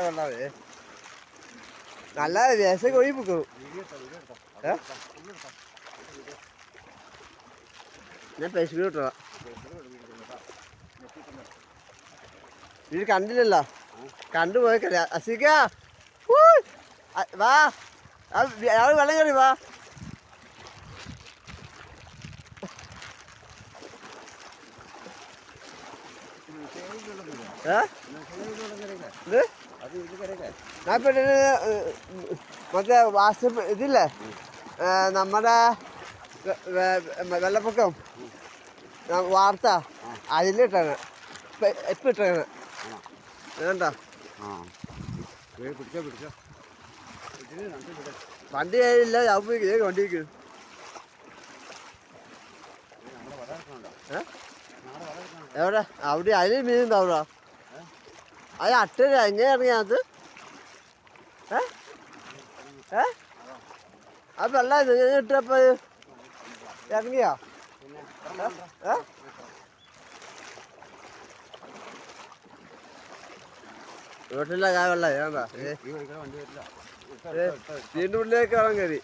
വെള്ളമേ നല്ല വേഷം ഒഴി പൊക്കും. ഞാൻ ഫേസ്ബുക്ക് ഇട്ടോ ഇത് കണ്ടില്ലല്ലോ, കണ്ടുപോയിക്കല്ല. അസിക്ക വാ, അയാൾ വെള്ളം കയറി വാ. ഞാൻ പെട്ടെന്ന് മറ്റേ വാട്സപ്പ് ഇതില്ലേ നമ്മുടെ വെള്ളപ്പൊക്കം വാർത്ത അതിലിട്ടാണ് ഇപ്പം ഇട്ടാണ് വേണ്ട. വണ്ടി ഇല്ല, വണ്ടിക്ക് എവിടെ അവിടെ അതിൽ മീൻ ഉണ്ടാവുക. അത് അട്ടര എങ്ങനെ ഇറങ്ങിയത്? ആ വെള്ളം ഇട്ടപ്പോ ഇറങ്ങിയാ? വീട്ടിലെ കായ വെള്ളം വീണ്ടും ഉള്ളിലേക്ക് വെള്ളം കയറി.